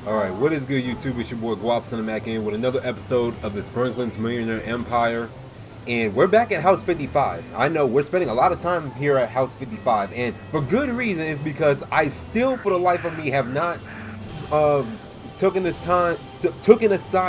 Alright, what is good YouTube? It's your boy GwoppyTrai with another episode of the Sprinklin's Millionaire Empire. And we're back at House 55. I know we're spending a lot of time here at House 55, and for good reason. Is because I still, for the life of me, have not taken aside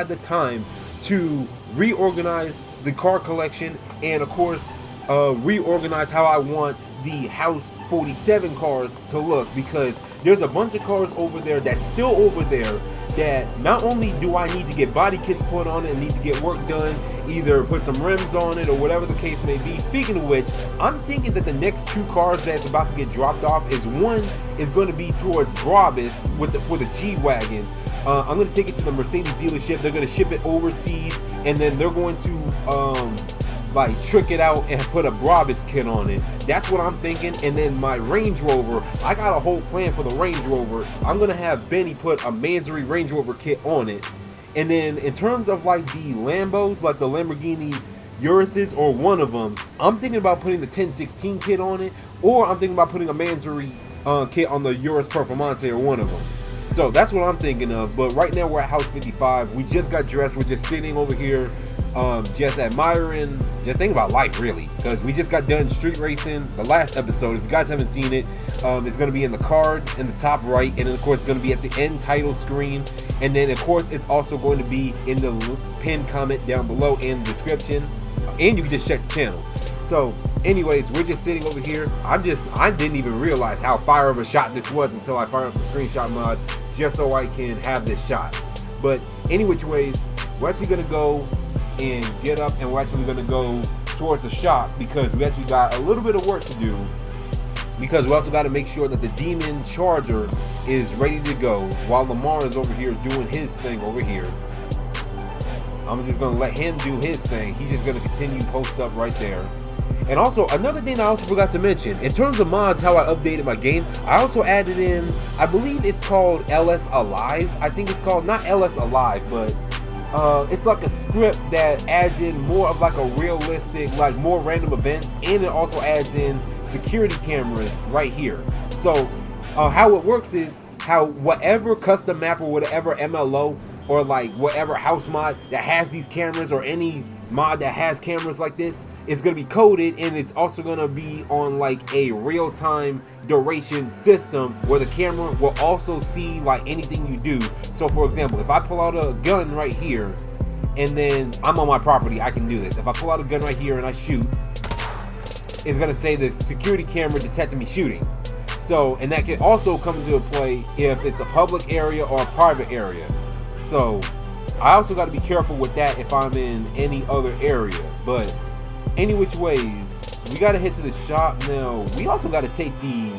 the time to reorganize the car collection, and of course reorganize how I want the House 47 cars to look, because there's a bunch of cars over there that's still over there that not only do I need to get body kits put on it and need to get work done, either put some rims on it or whatever the case may be. Speaking of which, I'm thinking that the next two cars that's about to get dropped off is, one is going to be towards Brabus with the G-Wagon. I'm going to take it to the Mercedes dealership. They're going to ship it overseas, and then they're going to like trick it out and put a Brabus kit on it. That's what I'm thinking. And then my Range Rover, I got a whole plan for the Range Rover. I'm gonna have Benny put a Mansory Range Rover kit on it. And then in terms of like the Lambos, like the Lamborghini Uruses or one of them, I'm thinking about putting the 1016 kit on it, or I'm thinking about putting a Mansory kit on the Urus Performante or one of them. So that's what I'm thinking of. But right now we're at House 55. We just got dressed. We're just sitting over here, just admiring, just thinking about life really, because we just got done street racing the last episode. If you guys haven't seen it, it's going to be in the card in the top right, and then of course it's going to be at the end title screen, and then of course it's also going to be in the pinned comment down below in the description, and you can just check the channel. So anyways, we're just sitting over here. I didn't even realize how fire of a shot this was until I fired up the screenshot mod just so I can have this shot. But any which ways, we're actually going to go and get up, and we're actually going to go towards the shop, because we actually got a little bit of work to do, because we also got to make sure that the Demon Charger is ready to go while Lamar is over here doing his thing over here. I'm just going to let him do his thing. He's just going to continue post up right there. And also, another thing I also forgot to mention, in terms of mods, how I updated my game, I also added in, I believe it's called LS Alive. I think it's called, not LS Alive, but it's like a script that adds in more of like a realistic, like more random events, and it also adds in security cameras right here. So how it works is, how whatever custom map or whatever MLO or like whatever house mod that has these cameras, or any mod that has cameras like this, is going to be coded, and it's also going to be on like a real-time duration system where the camera will also see like anything you do. So for example, if I pull out a gun right here and then I'm on my property, I can do this. If I pull out a gun right here and I shoot, it's going to say the security camera detected me shooting. So, and that can also come into play if it's a public area or a private area. So I also got to be careful with that if I'm in any other area. But any which ways, we got to head to the shop now. We also got to take the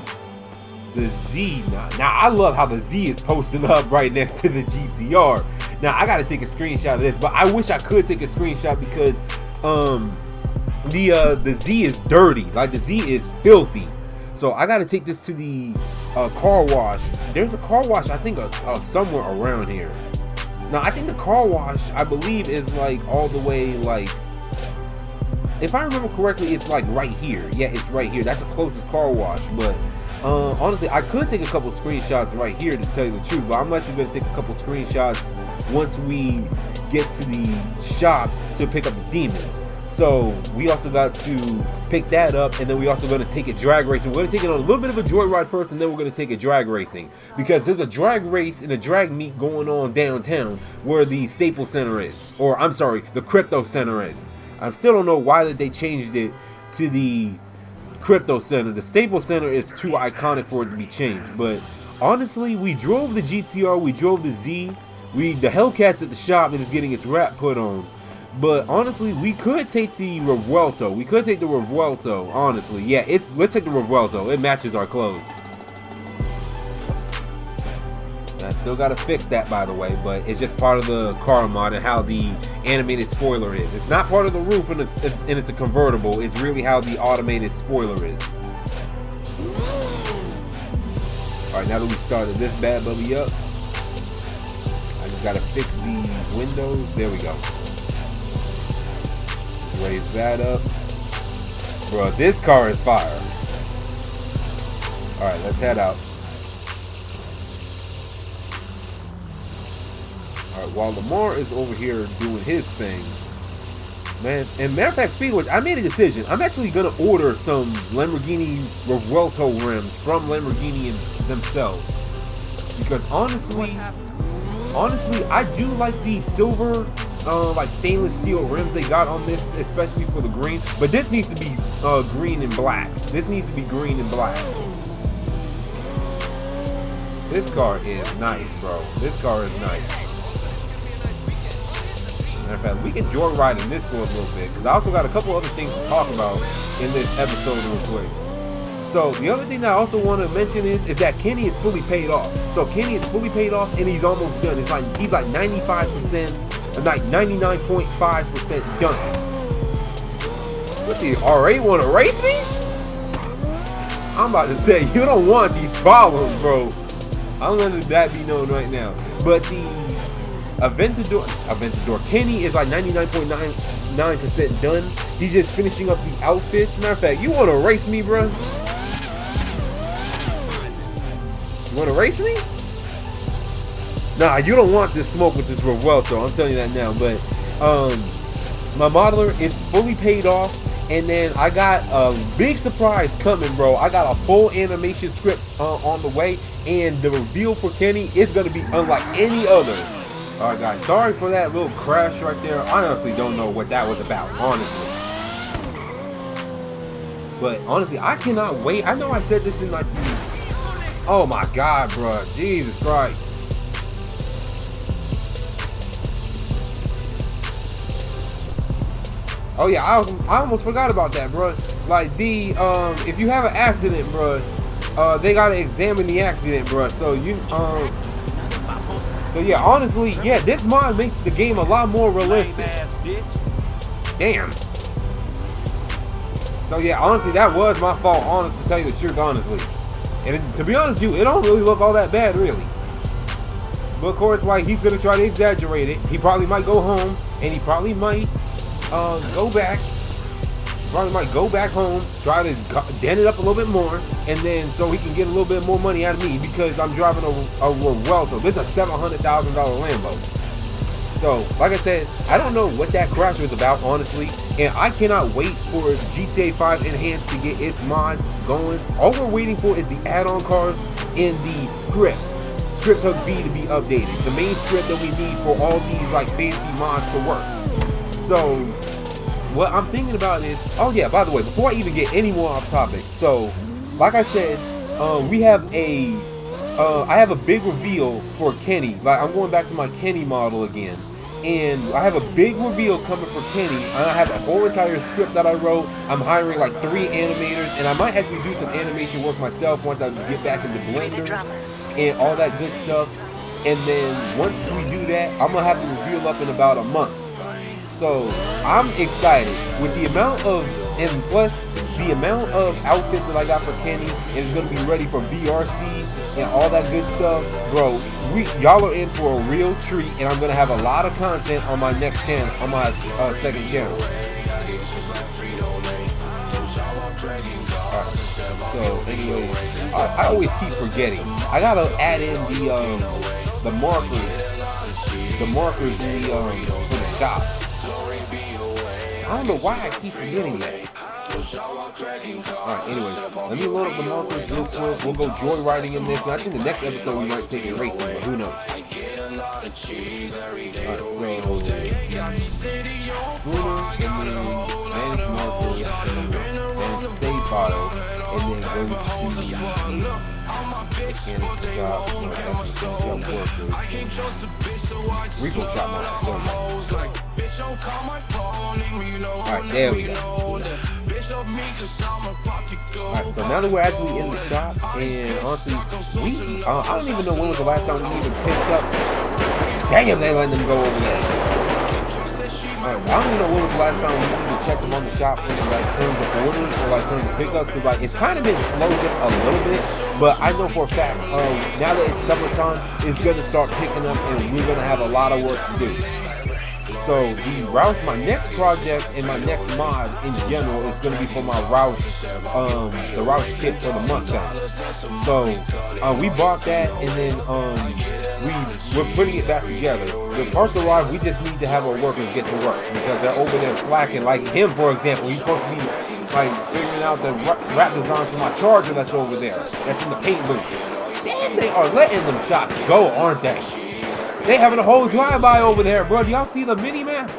Z. Now I love how the Z is posting up right next to the GTR. Now I got to take a screenshot of this, but I wish I could take a screenshot, because the Z is dirty. Like, the Z is filthy. So I got to take this to the car wash. There's a car wash, I think, somewhere around here. Now, I think the car wash, I believe, is like all the way, like, if I remember correctly, it's like right here. Yeah, it's right here. That's the closest car wash. But honestly, I could take a couple screenshots right here, to tell you the truth. But I'm actually going to take a couple screenshots once we get to the shop to pick up the Demon. So we also got to pick that up, and then we also going to take it drag racing. We're going to take it on a little bit of a joyride first, and then we're going to take it drag racing, because there's a drag race and a drag meet going on downtown where the Staples Center is, or I'm sorry, the Crypto Center is. I still don't know why that they changed it to the Crypto Center. The Staples Center is too iconic for it to be changed. But honestly, we drove the GTR, we drove the Z, the Hellcat's at the shop and it's getting its wrap put on. But honestly, we could take the Revuelto. We could take the Revuelto, honestly. Yeah, let's take the Revuelto. It matches our clothes. I still gotta fix that, by the way, but it's just part of the car mod and how the animated spoiler is. It's not part of the roof, and it's a convertible. It's really how the automated spoiler is. Alright, now that we started this bad baby up, I just gotta fix the windows. There we go. Raise that up. Bro, this car is fire. Alright, let's head out. Alright, while Lamar is over here doing his thing, man, and matter of fact, speaking of which, I made a decision. I'm actually gonna order some Lamborghini Revuelto rims from Lamborghini themselves. Because honestly, I do like the silver, like stainless steel rims they got on this, especially for the green. But this needs to be green and black. This needs to be green and black. This car is nice, bro. This car is nice. Matter of fact, we can joyride in this for a little bit, because I also got a couple other things to talk about in this episode real quick. So the other thing that I also want to mention is that Kenny is fully paid off. So Kenny is fully paid off and he's almost done. It's like he's like 95%, like 99.5% done. What the RA want to race me? I'm about to say, you don't want these problems, bro. I'm letting that be known right now. But the Aventador Kenny is like 99.99% done. He's just finishing up the outfits. Matter of fact, you want to race me, bro? You want to race me? Nah, you don't want this smoke with this Revuelto. I'm telling you that now. But my modeler is fully paid off. And then I got a big surprise coming, bro. I got a full animation script on the way. And the reveal for Kenny is going to be unlike any other. Alright, guys. Sorry for that little crash right there. I honestly don't know what that was about, honestly. But honestly, I cannot wait. I know I said this in like the... Oh my God, bro. Jesus Christ. Oh yeah, I almost forgot about that, bro. Like the if you have an accident, bro, they gotta examine the accident, bro. So you so yeah, honestly, yeah, this mod makes the game a lot more realistic. Damn. So yeah, honestly, that was my fault, honestly, to tell you the truth, honestly. And to be honest with you, it don't really look all that bad, really. But of course, like, he's gonna try to exaggerate it. He probably might go home, and he probably might go back. Probably might go back home, try to dent it up a little bit more, and then so he can get a little bit more money out of me because I'm driving a Revuelto. This is a $700,000 Lambo. So, like I said, I don't know what that crash was about, honestly, and I cannot wait for GTA 5 Enhanced to get its mods going. All we're waiting for is the add-on cars and the scripts. Script Hook B to be updated. The main script that we need for all these like fancy mods to work. So, what I'm thinking about is, oh yeah, by the way, before I even get any more off topic, so, like I said, we have a, I have a big reveal for Kenny. Like, I'm going back to my Kenny model again. And I have a big reveal coming for Kenny. I have a whole entire script that I wrote. I'm hiring like 3 animators, and I might actually do some animation work myself once I get back into Blender and all that good stuff. And then once we do that, I'm gonna have the reveal up in about a month. So I'm excited with the amount of, and plus the amount of outfits that I got for Kenny, and it's gonna be ready for VRC and all that good stuff, bro. Y'all are in for a real treat, and I'm gonna have a lot of content on my next channel, on my second channel. Alright, so anyway, I always keep forgetting. I gotta add in the markers in the for the shop. I don't know why I keep forgetting that. Alright, anyway, let me load up the markers real quick. We'll go joyriding in this, and I think the next episode we might take it racing, but who knows. Alright, so Spooner, and then manage markers, and save files, and then go to mechanic shop, workers, repo shop markers. Alright, there we go. Alright, so now that we're actually in the shop, and honestly, I don't even know when was the last time we even picked up. Dang it, they letting them go over there. Alright, I don't even know when was the last time we even checked them on the shop in like terms of orders or like terms of pickups, because like it's kind of been slow just a little bit, but I know for a fact, now that it's summertime, it's gonna start picking up, and we're gonna have a lot of work to do. So So the Roush, my next project and my next mod in general is going to be for my Roush, the Roush kit for the Mustang. So we bought that, and then we're putting it back together. The parts arrived. We just need to have our workers get to work because they're over there slacking. Like him, for example, he's supposed to be like figuring out the wrap design for my charger that's over there, that's in the paint booth. Damn, they are letting them shots go, aren't they? They having a whole drive-by over there, bro. Do y'all see the mini-map?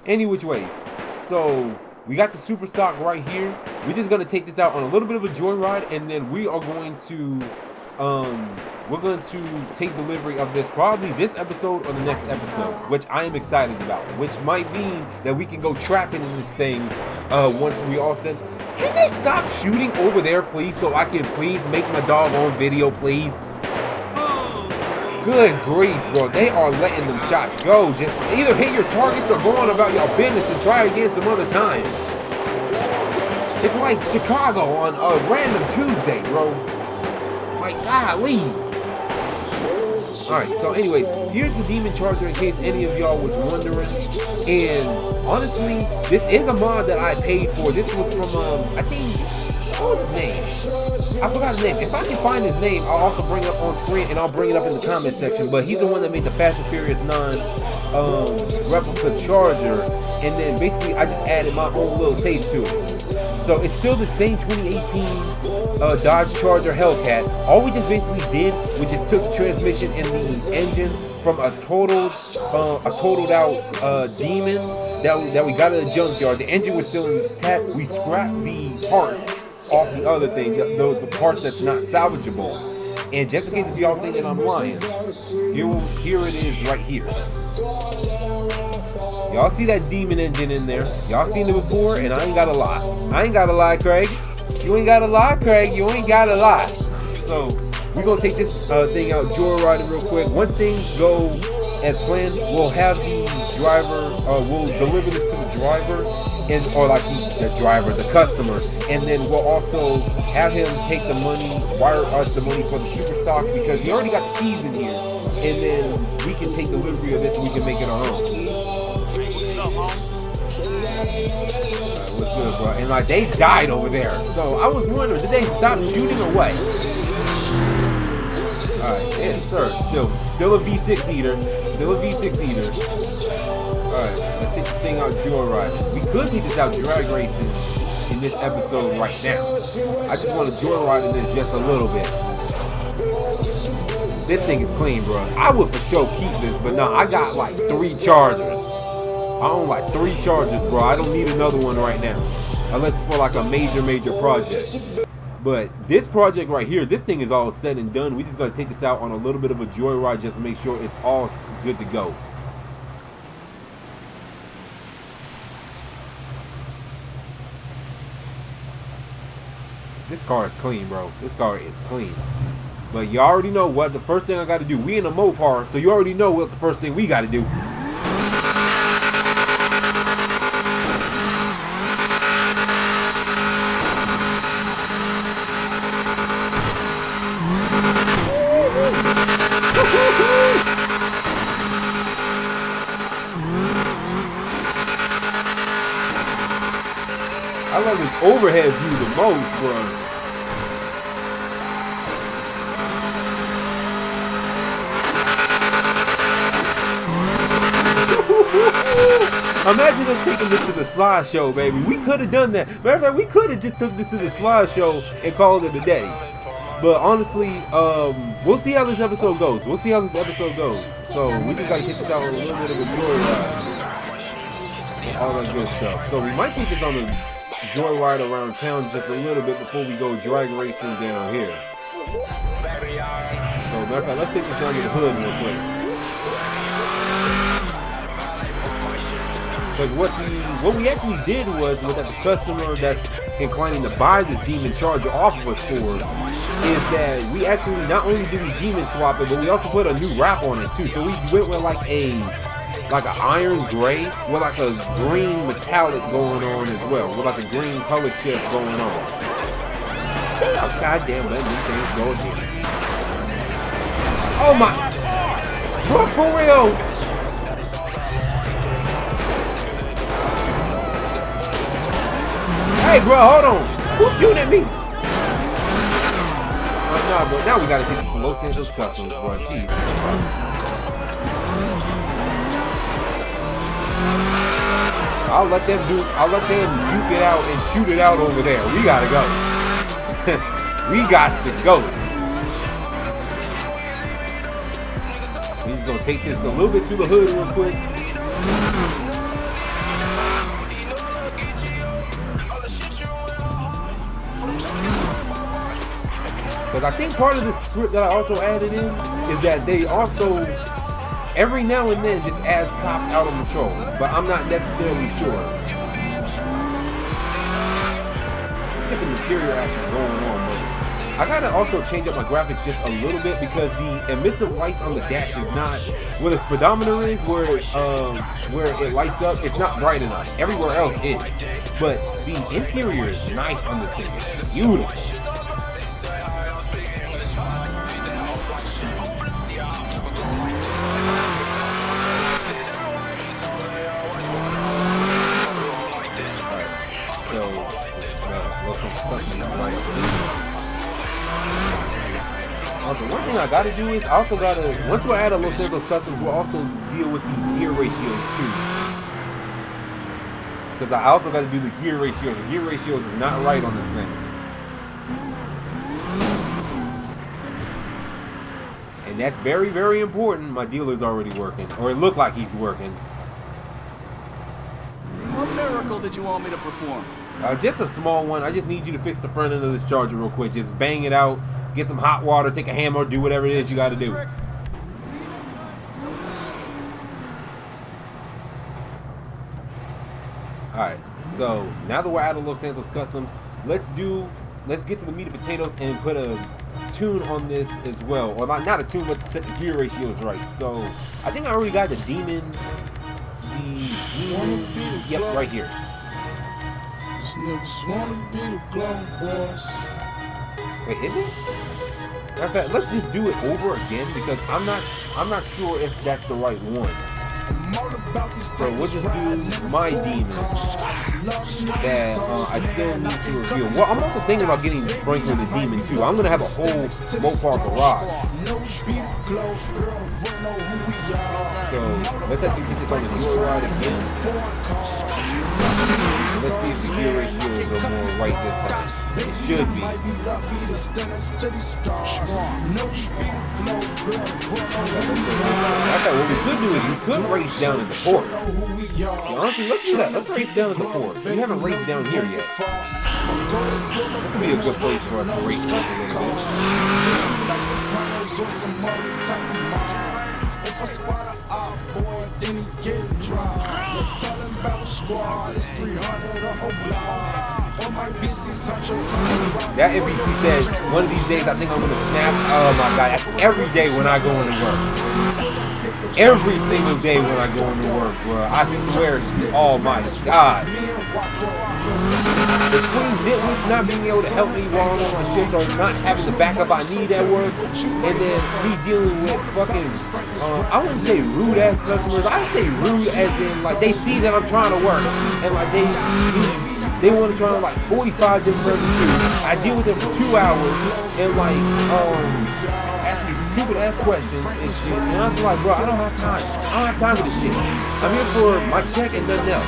Any which ways. So we got the super stock right here. We're just gonna take this out on a little bit of a joyride, and then we are going to take delivery of this probably this episode or the next episode, which I am excited about, which might mean that we can go trapping in this thing once we all said, can they stop shooting over there, please, so I can please make my doggone video, please? Good grief, bro. They are letting them shots go. Just either hit your targets or go on about your business and try again some other time. It's like Chicago on a random Tuesday, bro. Like, golly. Alright, so anyways, here's the Demon Charger in case any of y'all was wondering. And honestly, this is a mod that I paid for. This was from, I think, what was his name? I forgot his name. If I can find his name, I'll also bring it up on screen and I'll bring it up in the comment section. But he's the one that made the Fast and Furious 9 replica charger. And then basically I just added my own little taste to it. So it's still the same 2018 Dodge Charger Hellcat. All we just basically did, we just took the transmission and the engine from a totaled out Demon that we got at the junkyard. The engine was still intact. We scrapped the parts off the other thing, the parts that's not salvageable. And just in case if y'all think that I'm lying, here it is right here. Y'all see that Demon engine in there? Y'all seen it before, and I ain't gotta lie. I ain't gotta lie, Craig. You ain't gotta lie, Craig. You ain't gotta lie. So we're gonna take this thing out, joyriding real quick. Once things go as planned, we'll have the driver, we'll deliver this to the driver, or like the customer, and then we'll also have him take the money, wire us the money for the super stock, because he already got the keys in here, and then we can take delivery of this and we can make it our own. What's good, bro? And like they died over there, so I was wondering, did they stop shooting or what? Alright, yes sir, still a V6 eater, Alright, let's take this thing out joyriding. We could take this out drag racing in this episode right now. I just want to joyride in this just a little bit. This thing is clean, bro. I would for sure keep this, but nah, I got like 3 chargers. I own like 3 chargers, bro. I don't need another one right now, unless for like a major project. But this project right here, this thing is all said and done. We just gotta take this out on a little bit of a joyride just to make sure it's all good to go. This car is clean, bro. This car is clean. But you already know what the first thing I gotta do. We in a Mopar, so you already know what the first thing we gotta do. I love this overhead view the most, bro. Imagine us taking this to the slideshow, baby. We could have done that. Matter of fact, we could have just took this to the slideshow and called it a day. But honestly, we'll see how this episode goes. So we just gotta get this out with a little bit of a joyride. All that good stuff. So we might take this on a joyride around town just a little bit before we go drag racing down here. So matter of fact, let's take this down to the hood real quick. Because what we actually did was that the customer that's inclining to buy this Demon Charger off of us for is that we actually not only do we Demon swap it, but we also put a new wrap on it too. So we went with like an iron gray with like a green metallic going on as well, with like a green color shift going on. Oh, goddamn, let me things go again. Oh my, bro, for real. Hey, bro, hold on. Who's shooting at me? Nah, bro. Now we gotta get these Los Angeles Customs, bro. Jesus Christ. I'll let them duke it out and shoot it out over there. We gotta go. We got to go. We're just gonna take this a little bit through the hood real quick. Because I think part of the script that I also added in is that they also every now and then just adds cops out on patrol, but I'm not necessarily sure. Let's get some interior action going on, but I gotta also change up my graphics just a little bit because the emissive lights on the dash is not where the speedometer is, where it lights up. It's not bright enough. Everywhere else is, but the interior is nice on this thing. It's beautiful. Also, one thing I gotta do is I also gotta, once we add a Los Angeles Customs, we'll also deal with the gear ratios too. Because I also gotta do the gear ratios. The gear ratios is not right on this thing. And that's very, very important. My dealer's already working, or it looked like he's working. What miracle did you want me to perform? Just a small one. I just need you to fix the front end of this charger real quick. Just bang it out, get some hot water, take a hammer, do whatever it is you got to do. Alright, so now that we're out of Los Santos Customs, let's get to the meat and potatoes and put a tune on this as well. Or not a tune, but set the gear ratios right. So I think I already got the demon. Yep, right here. Wait, is it? In fact, let's just do it over again because I'm not sure if that's the right one. So we'll just do my demon that I still need to reveal. Well, I'm also thinking about getting Franklin the demon too. I'm gonna have a whole Mopar garage. So let's actually get this on the dual ride again. Let's see if the gear ratios are more right this time. It should be. I thought what we could do is we could race down in the port. Yeah, honestly, let's do that. Let's race down in the port. We haven't raced down here yet. This would be a good place for us to race down a little bit. That NBC said, one of these days I think I'm going to snap. Oh my God, that's every day when I go into work. Every single day when I go into work, bro. I swear to you, oh my God. Between nitwits not being able to help me while I'm on my shift or not having the backup I need at work, and then me dealing with fucking, I wouldn't say rude ass customers, I'd say rude as in like they see that I'm trying to work, and like they want to try to like 45 different shoes. I deal with them for 2 hours, and like, ask me stupid ass questions and shit, and I was like, bro, I don't have time. I don't have time for this shit. I'm here for my check and nothing else.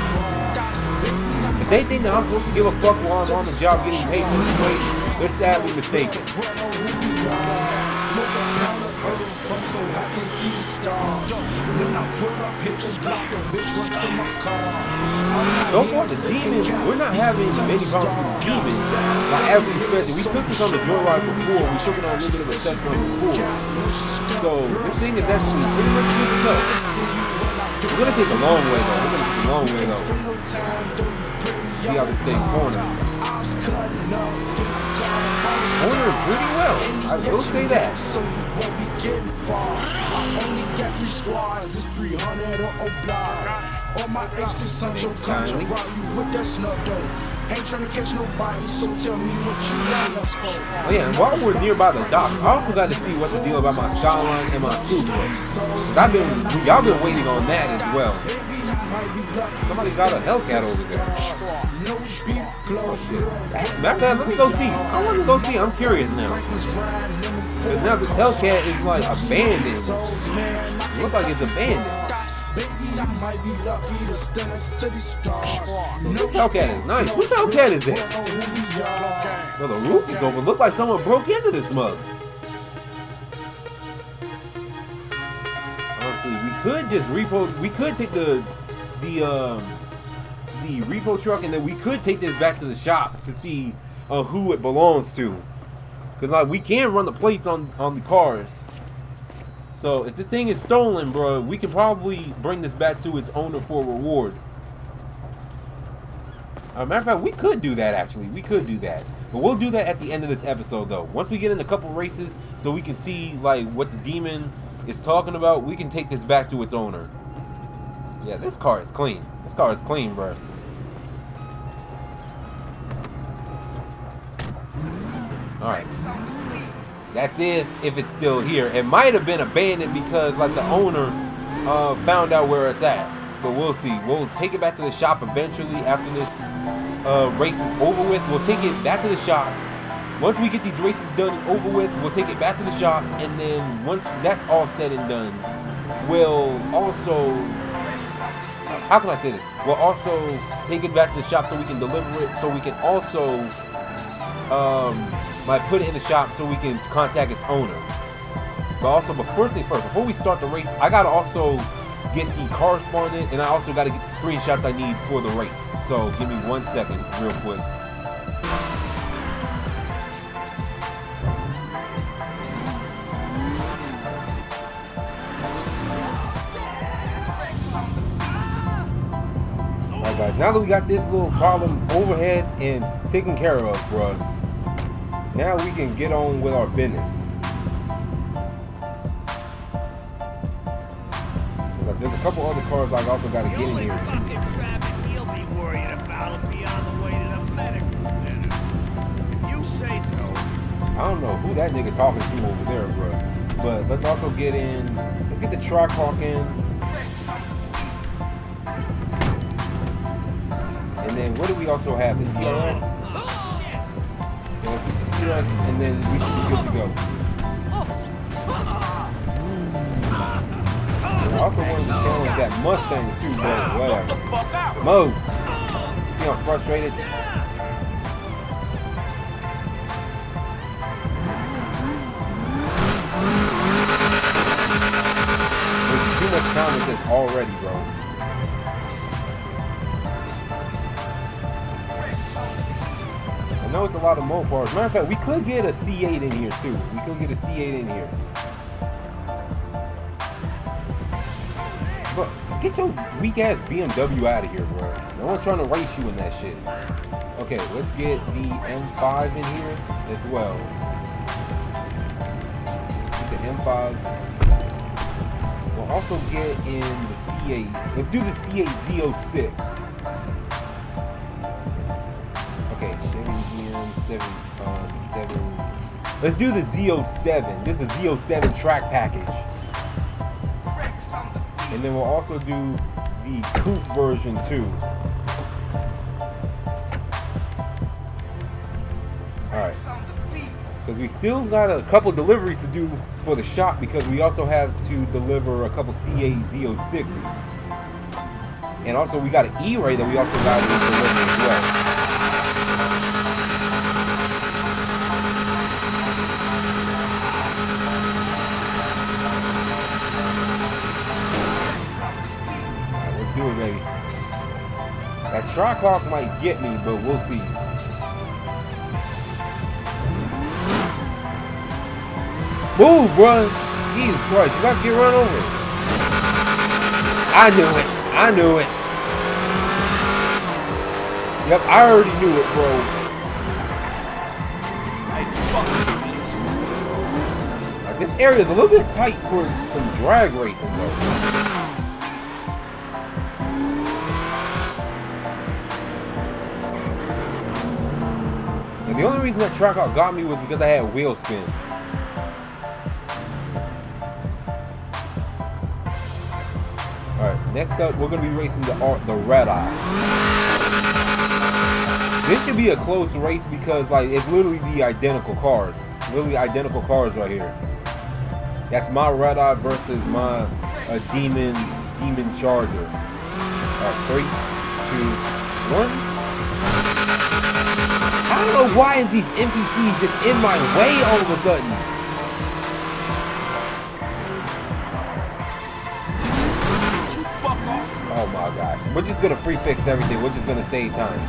If they think that I'm supposed to give a fuck while I'm on the job getting paid for this wage, they're sadly mistaken. So far, the demons, we're not having many problems with the demons. Like, as we expected, we took this on the joyride before. We took it on a little bit of a test run before. So this thing is actually pretty much good to go. We're gonna take a long way though. See how this thing corners. Cornered pretty well. I will say that. Oh yeah, and while we're nearby the dock, I also got to see what's the deal about my Skyline and my Supra. Y'all been waiting on that as well. Somebody got a Hellcat over there. Oh, shit. Matter of fact, let me go see. I want to go see. I'm curious now. Because now this Hellcat is like abandoned. It looks like it's abandoned. This Hellcat is nice. Whose Hellcat is that? Well, the roof is open. Look like someone broke into this mug. Honestly, we could just repo. We could take the repo truck, and then we could take this back to the shop to see who it belongs to. Cause like we can run the plates on the cars. So if this thing is stolen, bro, we can probably bring this back to its owner for a reward. Matter of fact, we could do that actually. We could do that. But we'll do that at the end of this episode though. Once we get in a couple races so we can see like what the demon is talking about, we can take this back to its owner. Yeah, this car is clean. This car is clean, bro. Alright. That's if it's still here. It might have been abandoned because like the owner found out where it's at. But we'll see. We'll take it back to the shop eventually after this race is over with. We'll take it back to the shop. Once we get these races done and over with, we'll take it back to the shop, and then once that's all said and done, we'll also, how can I say this? We'll also take it back to the shop so we can deliver it, so we can also like put it in the shop so we can contact its owner. But first thing first, before we start the race, I gotta also get the car spawned in, and I also gotta get the screenshots I need for the race. So give me 1 second, real quick. Guys, now that we got this little problem overhead and taken care of, bro, now we can get on with our business. There's a couple other cars I also got to get in here too. I don't know who that nigga talking to over there, bro. But let's also get in. Let's get the Tricawk in. And then what do we also have? The TRX. So let's get the TRX, and then we should be good to go. And I also wanted to challenge that Mustang too, but whatever. Move. See, I'm frustrated. There's too much time with this already, bro. I know it's a lot of Mopars. Matter of fact, we could get a C8 in here too. We could get a C8 in here. But get your weak ass BMW out of here, bro. No one trying to race you in that shit. Okay, let's get the M5 in here as well. Let's get the M5. We'll also get in the C8. Let's do the C8 Z06. Okay, 7. Let's do the Z07. This is Z07 track package. And then we'll also do the coupe version too. Alright. Because we still got a couple deliveries to do for the shop, because we also have to deliver a couple C8 Z06s. And also we got an E-Ray that we also got to deliver as well. Do it, baby. That Tricawk might get me, but we'll see. Move, bro. Jesus Christ, you about to get run over. I knew it. I knew it. Yep, I already knew it, bro. Like, this area is a little bit tight for some drag racing, though. The only reason that Tricawk got me was because I had wheel spin. Alright, next up, we're going to be racing the Red Eye. This should be a close race because, like, it's literally the identical cars. Literally identical cars right here. That's my Red Eye versus my Demon Charger. Alright, 3, 2, 1. I don't know why is these NPCs just in my way all of a sudden. Oh my gosh. We're just gonna free fix everything. We're just gonna save time.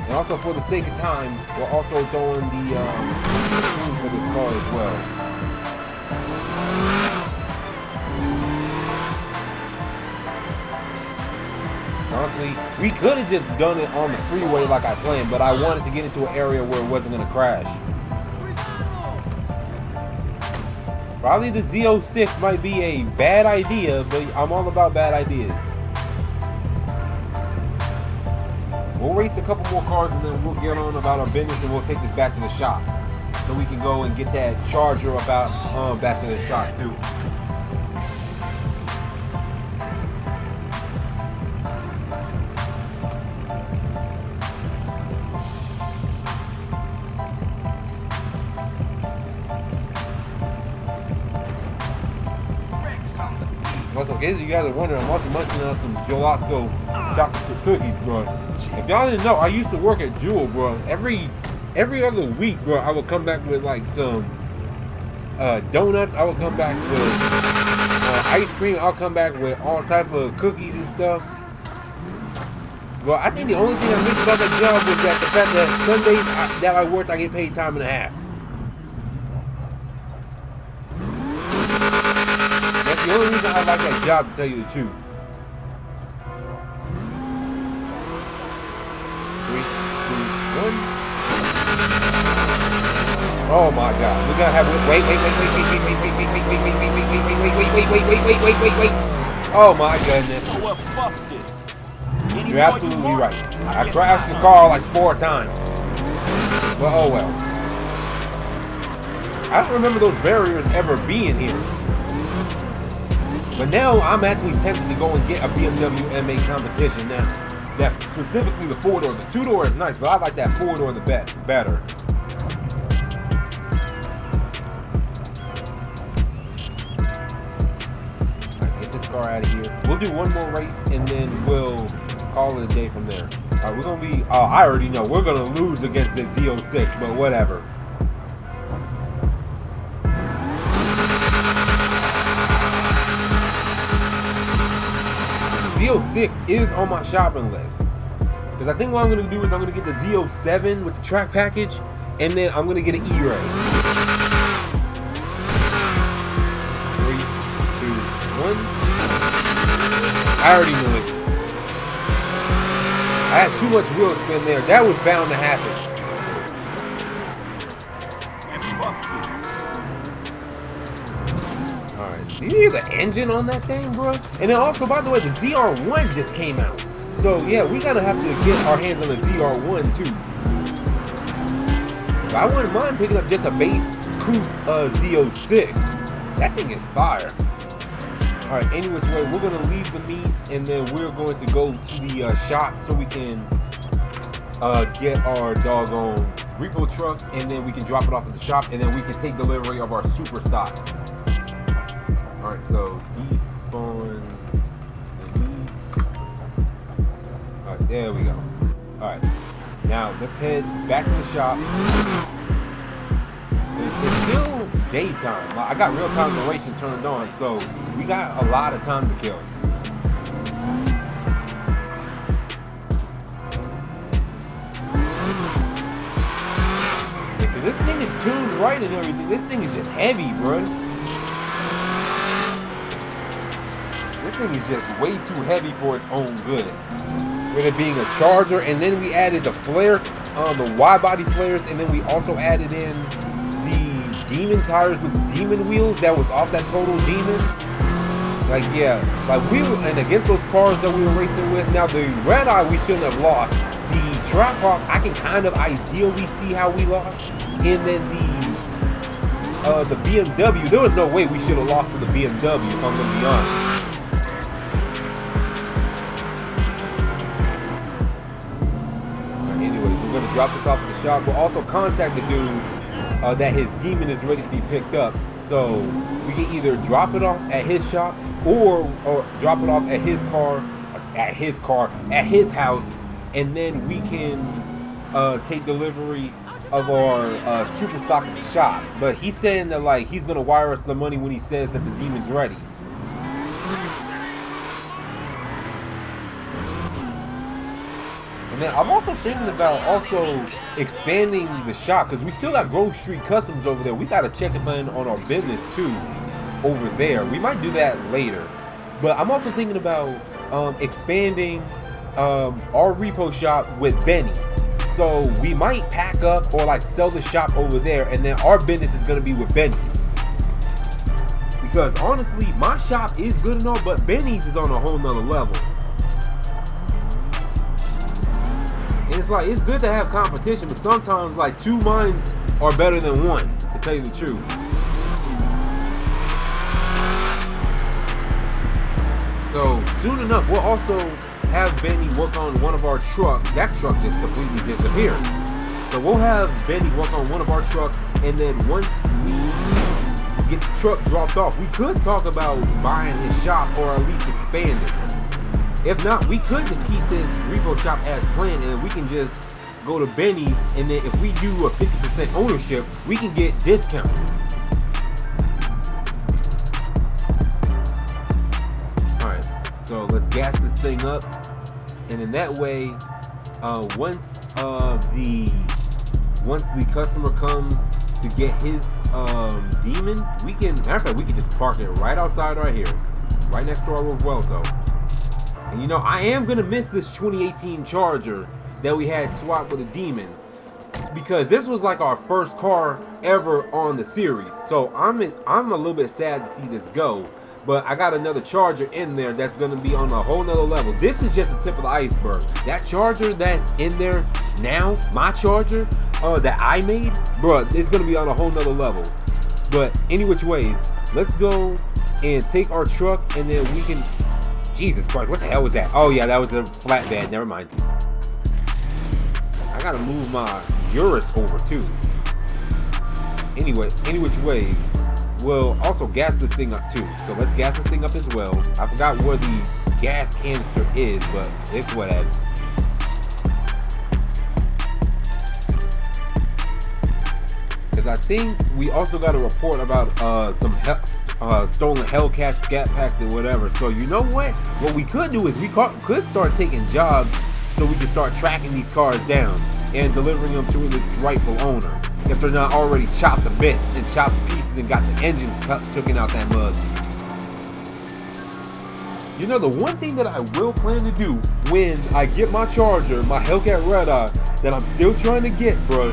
And also for the sake of time, we're also throwing the food for this car as well. Honestly, we could have just done it on the freeway like I planned, but I wanted to get into an area where it wasn't gonna crash. Probably the Z06 might be a bad idea, but I'm all about bad ideas. We'll race a couple more cars and then we'll get on about our business and we'll take this back to the shop. So we can go and get that charger back to the shop too. Also, in case you guys are wondering, I'm also munching on some Jewel chocolate chip cookies, bro. If y'all didn't know, I used to work at Jewel, bro. Every other week, bro, I would come back with like some donuts. I would come back with ice cream. I'll come back with all type of cookies and stuff. Well, I think the only thing I missed about that job was that the fact that Sundays that I worked, I get paid time and a half. That's the only reason I like that job, to tell you the truth. 3, 2, 1. Oh my God! We're gonna have wait. Oh my goodness! You're absolutely right. I crashed the car like 4 times. But oh well. I don't remember those barriers ever being here. But now I'm actually tempted to go and get a BMW M8 competition now. That specifically the 4-door. The 2-door is nice, but I like that 4-door the better. Alright, get this car out of here. We'll do one more race and then we'll call it a day from there. Alright, we're gonna be I already know we're gonna lose against the Z06, but whatever. Z06 is on my shopping list because I think what I'm going to do is I'm going to get the Z07 with the track package and then I'm going to get an E-Ray. 3, 2, 1. I already knew it. I had too much wheel spin there. That was bound to happen. Do you hear the engine on that thing, bro? And then also, by the way, the ZR1 just came out. So, yeah, we gotta have to get our hands on the ZR1, too. But I wouldn't mind picking up just a base coupe Z06. That thing is fire. Alright, any which way, we're gonna leave the meet, and then we're going to go to the shop so we can get our doggone repo truck, and then we can drop it off at the shop, and then we can take delivery of our super stock. Alright, so despawn the leads. Alright, there we go. Alright, now let's head back to the shop. It's still daytime. I got real-time narration turned on, so we got a lot of time to kill. Because this thing is tuned right and everything. This thing is just heavy, bro. This thing is just way too heavy for its own good. With it being a charger, and then we added the flare, the wide-body flares, and then we also added in the Demon tires with Demon wheels that was off that total Demon. Like, yeah, like we were, and against those cars that we were racing with. Now the Red Eye we shouldn't have lost. The Trap Hawk I can kind of ideally see how we lost, and then the BMW, there was no way we should have lost to the BMW if I'm gonna be honest. drop this off at the shop. We'll also contact the dude that his demon is ready to be picked up. So we can either drop it off at his shop or drop it off at his house, and then we can take delivery of our super stock at the shop. But he's saying that like he's gonna wire us the money when he says that the demon's ready. And then I'm also thinking about also expanding the shop, because we still got Grove Street Customs over there. We got to check in on our business too over there. We might do that later. But I'm also thinking about expanding our repo shop with Benny's. So we might pack up or like sell the shop over there, and then our business is going to be with Benny's. Because honestly, my shop is good and all, but Benny's is on a whole nother level. And it's like, it's good to have competition, but sometimes like two minds are better than one, to tell you the truth. So soon enough, we'll also have Benny work on one of our trucks. That truck just completely disappeared. So we'll have Benny work on one of our trucks, and then once we get the truck dropped off, we could talk about buying his shop or at least expand it. If not, we could just keep this repo shop as planned, and we can just go to Benny's, and then if we do a 50% ownership, we can get discounts. Alright, so let's gas this thing up, and in that way, once the customer comes to get his demon, we can, matter of fact, we can just park it right outside right here, right next to our Vuelto. And you know, I am gonna miss this 2018 Charger that we had swapped with a demon, because this was like our first car ever on the series. So I'm a little bit sad to see this go, but I got another Charger in there that's gonna be on a whole nother level. This is just the tip of the iceberg. That Charger that's in there now, my Charger that I made, bro, it's gonna be on a whole nother level. But any which ways, let's go and take our truck, and then we can. Jesus Christ, what the hell was that? Oh yeah, that was a flatbed, never mind. I gotta move my Urus over too. Anyway, any which ways, we'll also gas this thing up too. So let's gas this thing up as well. I forgot where the gas canister is, but it's whatevs. Because I think we also got a report about some stolen Hellcat scat packs and whatever. So you know what we could do is we could start taking jobs, so we can start tracking these cars down and delivering them to its rightful owner, if they're not already chopped to bits and chopped to pieces and got the engines taken out that mud. You know, the one thing that I will plan to do when I get my Charger, my Hellcat Red Eye, that I'm still trying to get, bro,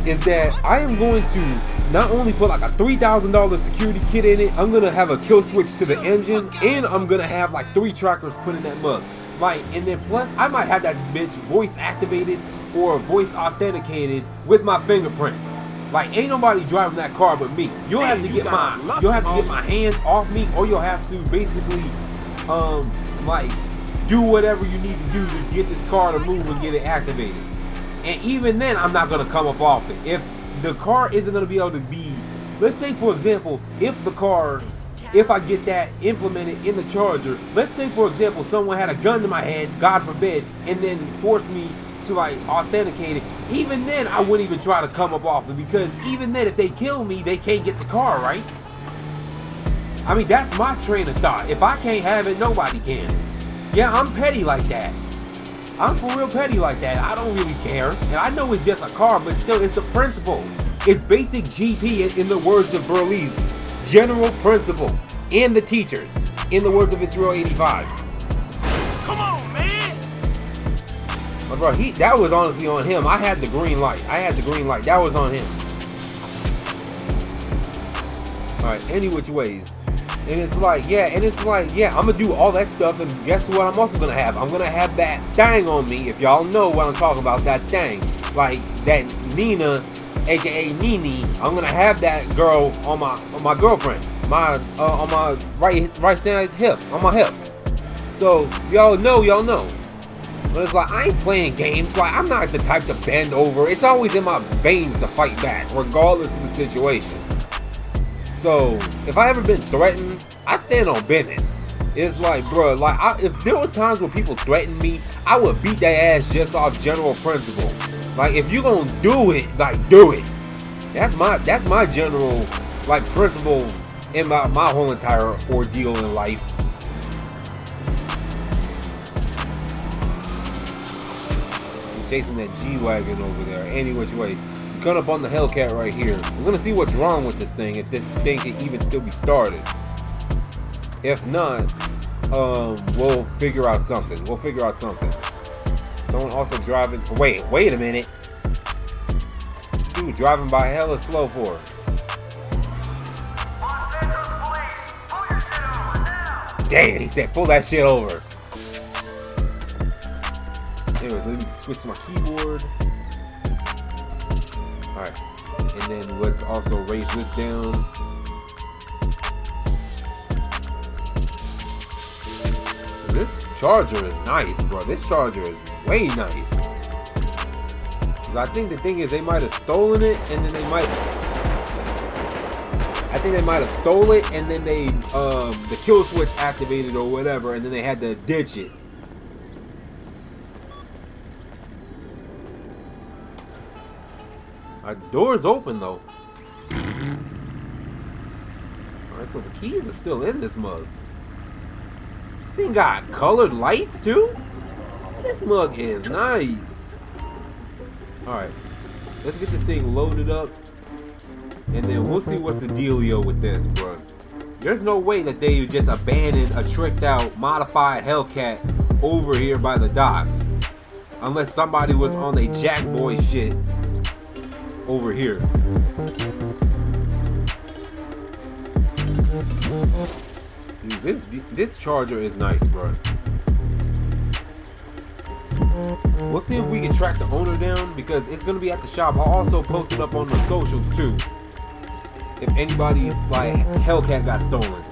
is that I am going to not only put like a $3,000 security kit in it, I'm gonna have a kill switch to the engine, and I'm gonna have like 3 trackers put in that mug. Like, and then plus I might have that bitch voice activated or voice authenticated with my fingerprints. Like, ain't nobody driving that car but me. You'll have to get my hand off me, or you'll have to basically like do whatever you need to do to get this car to move and get it activated. And even then, I'm not gonna come up off it. If the car isn't gonna be able to be, let's say for example, if I get that implemented in the Charger, let's say for example, someone had a gun to my head, God forbid, and then forced me to like authenticate it, even then I wouldn't even try to come up off it, because even then if they kill me, they can't get the car, right? I mean, that's my train of thought. If I can't have it, nobody can. Yeah, I'm petty like that. I'm for real petty like that. I don't really care. And I know it's just a car, but still, it's the principle. It's basic GP in the words of Burley's general principle. And the teachers, in the words of It's Real 85. Come on, man! But bro, that was honestly on him. I had the green light. That was on him. Alright, any which ways. And it's like, yeah, I'm gonna do all that stuff, and guess what I'm also gonna have? I'm gonna have that thing on me, if y'all know what I'm talking about, that thing. Like, that Nina, aka Nini, I'm gonna have that girl on my girlfriend. On my right side hip, on my hip. So, y'all know. But it's like, I ain't playing games. Like, I'm not the type to bend over. It's always in my veins to fight back, regardless of the situation. So, if I ever been threatened, I stand on business. It's like, bro, like, if there was times when people threatened me, I would beat their ass just off general principle. Like, if you gonna do it, like, do it. That's my general, like, principle in my whole entire ordeal in life. Chasing that G-Wagon over there. Any which ways. We cut up on the Hellcat right here. We're gonna see what's wrong with this thing, if this thing can even still be started. If not, we'll figure out something. We'll figure out something. Someone also driving. Wait a minute. Dude, driving by hella slow for. Dang, he said pull that shit over. Anyways, let me switch to my keyboard. Alright. And then let's also raise this down. This charger is nice, bro. This charger is way nice. I think the thing is they might have stolen it and then they might. I think they might have stole it and then they the kill switch activated or whatever and then they had to ditch it. Our door's open though. Alright, so the keys are still in this mug. This thing got colored lights too? This mug is nice. Alright, let's get this thing loaded up. And then we'll see what's the dealio with this, bro. There's no way that they just abandoned a tricked out, modified Hellcat over here by the docks. Unless somebody was on a Jackboy shit over here. Dude, this charger is nice, bro. We'll see if we can track the owner down because it's gonna be at the shop. I'll also post it up on the socials too. If anybody's like Hellcat got stolen.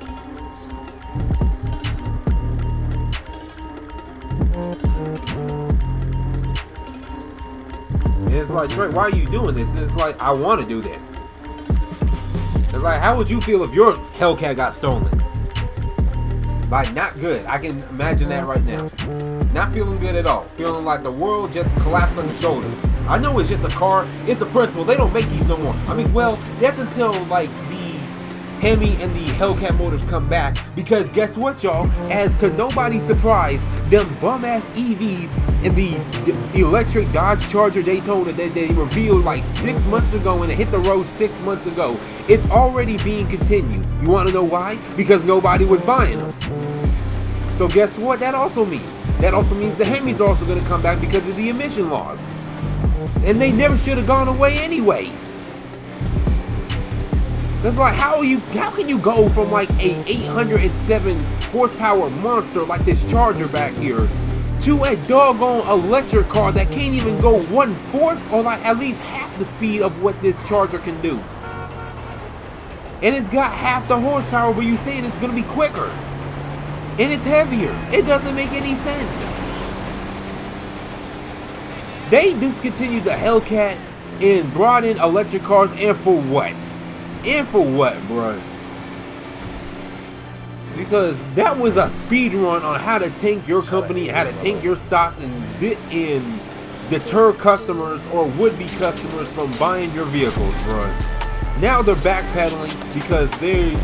And it's like, Trey, why are you doing this? And it's like, I want to do this. It's like, how would you feel if your Hellcat got stolen? Like, not good. I can imagine that right now. Not feeling good at all. Feeling like the world just collapsed on your shoulders. I know it's just a car. It's a principle. They don't make these no more. I mean, well, that's until, like, the Hemi and the Hellcat motors come back. Because guess what, y'all? As to nobody's surprise, them bum-ass EVs in the electric Dodge Charger Daytona that they revealed like 6 months ago and it hit the road 6 months ago, it's already being continued. You want to know why? Because nobody was buying them. So guess what that also means? That also means the Hemis are also going to come back because of the emission laws. And they never should have gone away anyway. That's like, how can you go from like a 807 horsepower monster like this Charger back here to a doggone electric car that can't even go 1/4 or like at least half the speed of what this Charger can do? And it's got half the horsepower, but you're saying it's gonna be quicker. And it's heavier. It doesn't make any sense. They discontinued the Hellcat and brought in electric cars, and for what? And for what, bro? Because that was a speed run on how to tank your company, how to tank your stocks, and deter customers or would-be customers from buying your vehicles, bro. Now they're backpedaling because they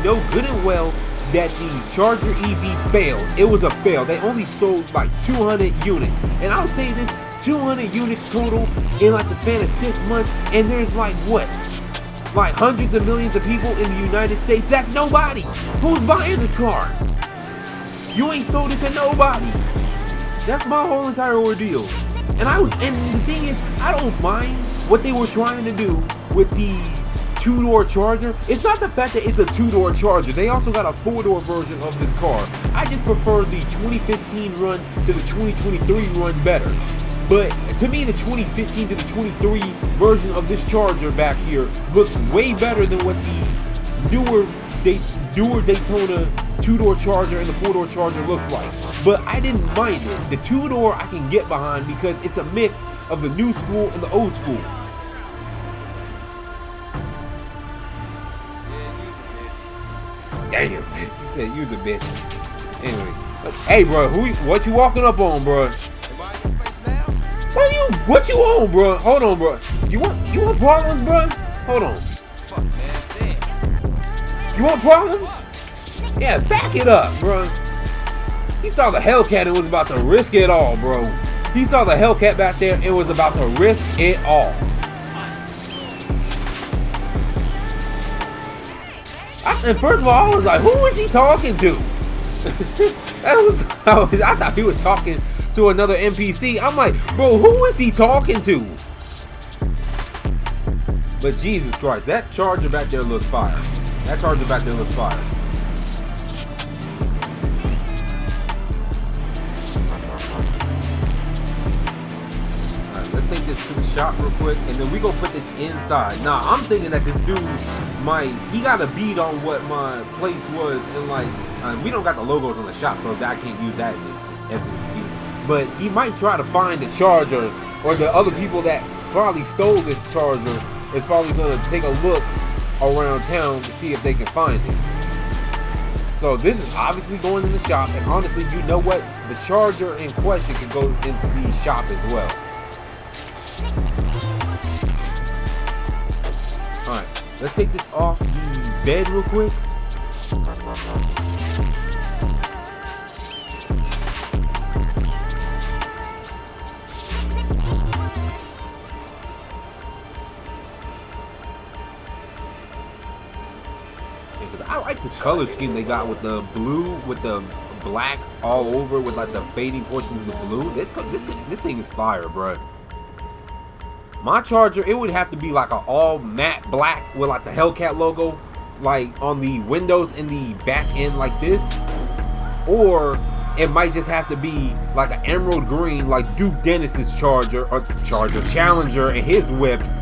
know good and well that the Charger EV failed. It was a fail. They only sold like 200 units. And I'll say this, 200 units total in like the span of 6 months, and there's like what? Like hundreds of millions of people in the United States. That's nobody. Who's buying this car? You ain't sold it to nobody. That's my whole entire ordeal. And the thing is, I don't mind what they were trying to do with the two-door Charger. It's not the fact that it's a two-door Charger. They also got a four-door version of this car. I just prefer the 2015 run to the 2023 run better. But to me, the 2015 to the 23 version of this Charger back here looks way better than what the newer Daytona 2-door charger and the 4-door charger looks like. But I didn't mind it. The 2-door I can get behind because it's a mix of the new school and the old school. Damn, he said use a bitch. Anyways, hey bro, what you walking up on, bro? What you on, bro? Hold on, bro. You want problems, bro? Hold on. You want problems? Yeah, back it up, bro. He saw the Hellcat and was about to risk it all, bro. He saw the Hellcat back there and was about to risk it all. And first of all, I was like, who is he talking to? I thought he was talking to another NPC. I'm like, bro, who is he talking to? But Jesus Christ, that charger back there looks fire. That charger back there looks fire. Alright, let's take this to the shop real quick, and then we gonna put this inside. Now, I'm thinking that this dude he got a beat on what my plates was, and like, we don't got the logos on the shop, so I can't use that as an excuse. But he might try to find the charger, or the other people that probably stole this charger is probably going to take a look around town to see if they can find it. So this is obviously going in the shop, and honestly, you know what? The charger in question can go into the shop as well. Alright, let's take this off the bed real quick. I like this color scheme they got with the blue, with the black all over, with like the fading portions of the blue. This thing is fire, bro. My charger, it would have to be like an all matte black with like the Hellcat logo, like on the windows in the back end like this, or it might just have to be like an emerald green, like Duke Dennis's Challenger and his whips,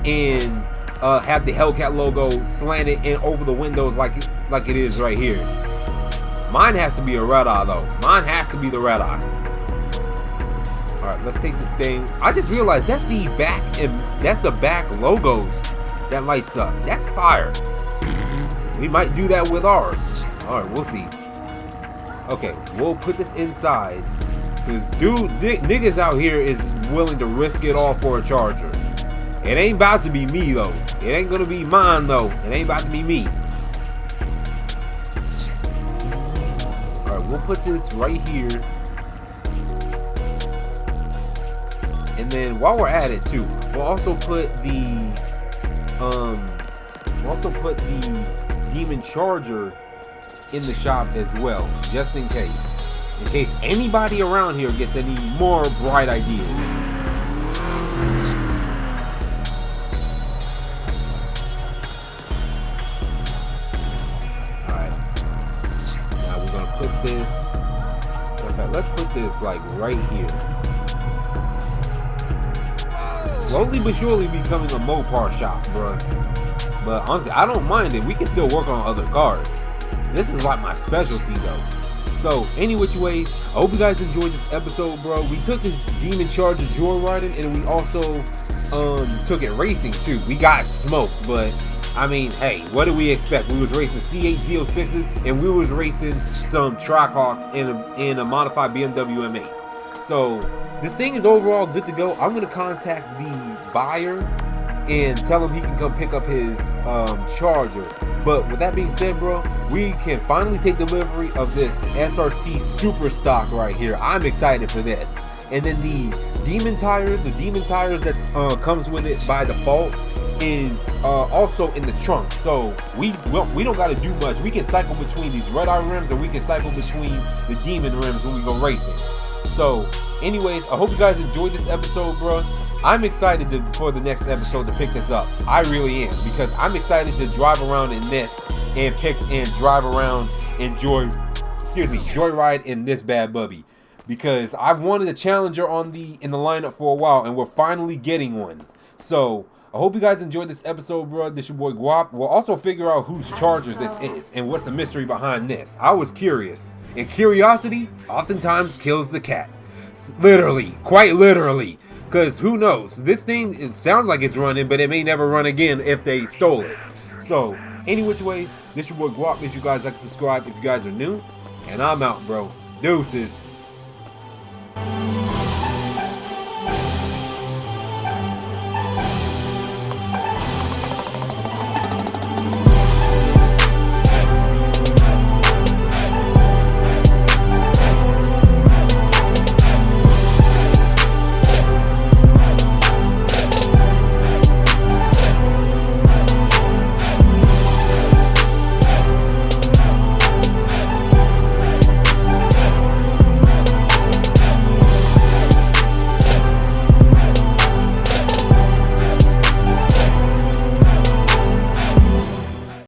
and have the Hellcat logo slanted in over the windows like it is right here. Mine has to be a red eye though. Mine has to be the red eye. All right, let's take this thing. I just realized that's the back, and that's the back logos that lights up. That's fire. We might do that with ours. All right, we'll see. Okay, we'll put this inside because niggas out here is willing to risk it all for a charger. It ain't about to be me though. It ain't gonna be mine though. It ain't about to be me. Alright, we'll put this right here. And then while we're at it too, we'll also put the Demon Charger in the shop as well, just in case. In case anybody around here gets any more bright ideas. Let's put this like right here. Slowly but surely becoming a Mopar shop, bro. But honestly, I don't mind it. We can still work on other cars. This is like my specialty though. So any which ways, I hope you guys enjoyed this episode, bro. We took this Demon Charger joyriding, and we also took it racing too. We got smoked, but I mean, hey, what do we expect? We was racing C8 Z06s, and we was racing some Trackhawks in a modified BMW M8. So this thing is overall good to go. I'm gonna contact the buyer and tell him he can come pick up his charger. But with that being said, bro, we can finally take delivery of this SRT super stock right here. I'm excited for this. And then the Demon tires that comes with it by default is also in the trunk. So we don't got to do much. We can cycle between these red eye rims, and we can cycle between the Demon rims when we go racing. So anyways, I hope you guys enjoyed this episode, bro. I'm excited for the next episode to pick this up. I really am, because I'm excited to drive around in this and drive around and joyride in this bad bubby, because I've wanted a Challenger in the lineup for a while, and we're finally getting one. So I hope you guys enjoyed this episode, bro. This your boy Gwop. We'll also figure out whose charger this is and what's the mystery behind this. I was curious, and curiosity oftentimes kills the cat. Literally, quite literally. Because who knows? This thing, it sounds like it's running, but it may never run again if they stole it. So, any which ways, this your boy Gwop. If you guys like to subscribe, if you guys are new, and I'm out, bro. Deuces.